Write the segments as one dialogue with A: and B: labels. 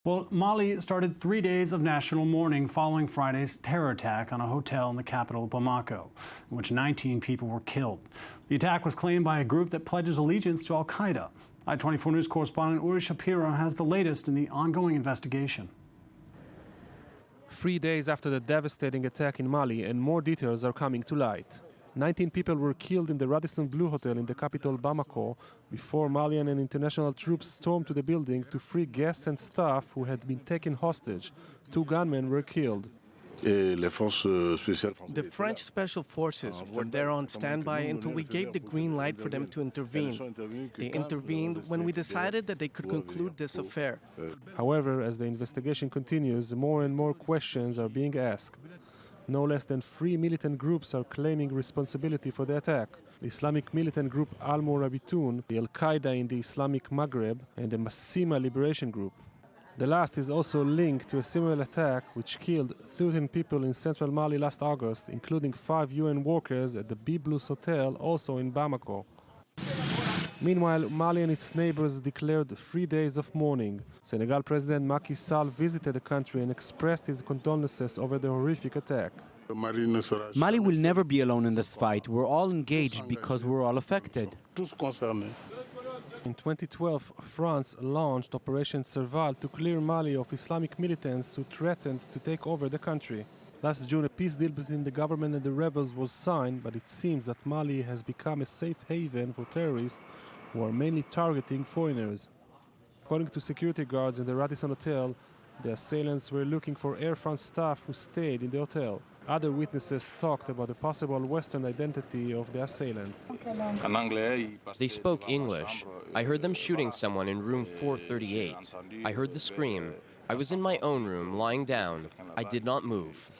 A: Well, Mali started 3 days of national mourning following Friday's terror attack on a hotel in the capital, Bamako, in which 19 people were killed. The attack was claimed by a group that pledges allegiance to Al-Qaeda. I-24 News correspondent Uri Shapiro has the latest in the ongoing investigation.
B: 3 days after the devastating attack in Mali, and more details are coming to light. 19 people were killed in the Radisson Blu Hotel in the capital Bamako before Malian and international troops stormed to the building to free guests and staff who had been taken hostage. 2 gunmen were killed.
C: The French special forces were there on standby until we gave the green light for them to intervene. They intervened when we decided that they could conclude this affair.
B: However, as the investigation continues, more and more questions are being asked. No less than 3 militant groups are claiming responsibility for the attack. The Islamic militant group Al-Murabitun, the Al-Qaeda in the Islamic Maghreb, and the Massima Liberation Group. The last is also linked to a similar attack which killed 13 people in central Mali last August, including 5 UN workers at the Biblus Hotel, also in Bamako. Meanwhile, Mali and its neighbors declared 3 days of mourning. Senegal President Macky Sall visited the country and expressed his condolences over the horrific attack.
D: Mali will never be alone in this fight. We're all engaged because we're all affected.
B: In 2012, France launched Operation Serval to clear Mali of Islamic militants who threatened to take over the country. Last June, a peace deal between the government and the rebels was signed, but it seems that Mali has become a safe haven for terrorists who are mainly targeting foreigners. According to security guards in the Radisson Hotel, the assailants were looking for Air France staff who stayed in the hotel. Other witnesses talked about the possible Western identity of the assailants.
E: They spoke English. I heard them shooting someone in room 438. I heard the scream. I was in my own room, lying down. I did not move.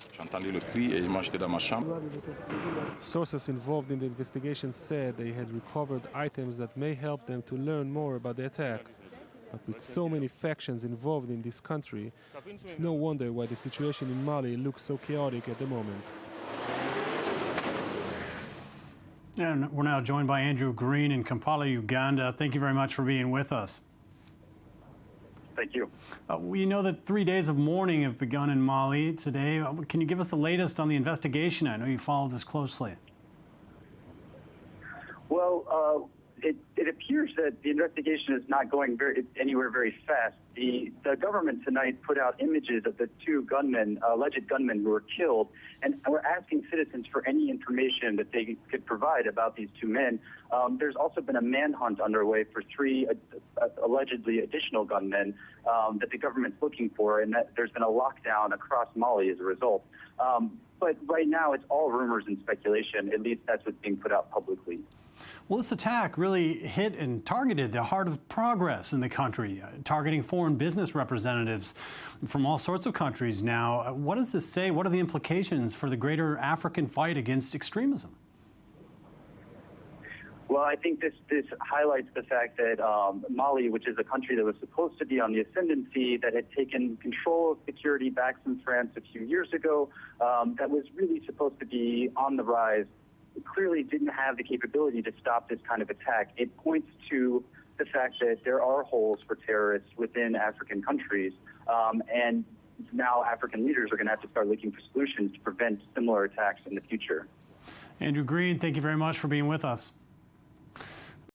B: Sources involved in the investigation said they had recovered items that may help them to learn more about the attack. But with so many factions involved in this country, it's no wonder why the situation in Mali looks so chaotic at the moment.
A: And we're now joined by Andrew Green in Kampala, Uganda. Thank you very much for being with us.
F: Thank you.
A: We know that 3 days of mourning have begun in Mali today. Can you give us the latest on the investigation? I know you followed this closely.
F: Well, it appears that the investigation is not going anywhere very fast. The government tonight put out images of the 2 gunmen, alleged gunmen who were killed, and we're asking citizens for any information that they could provide about these 2 men. There's also been a manhunt underway for 3 allegedly additional gunmen that the government's looking for, and that there's been a lockdown across Mali as a result. But right now, it's all rumors and speculation. At least that's what's being put out publicly.
A: Well, this attack really hit and targeted the heart of progress in the country, targeting foreign business representatives from all sorts of countries now. What does this say? What are the implications for the greater African fight against extremism?
F: Well, I think this highlights the fact that Mali, which is a country that was supposed to be on the ascendancy, that had taken control of security back from France a few years ago, that was really supposed to be on the rise, clearly didn't have the capability to stop this kind of attack. It points to the fact that there are holes for terrorists within African countries, and now African leaders are going to have to start looking for solutions to prevent similar attacks in the future.
A: Andrew Green, thank you very much for being with us.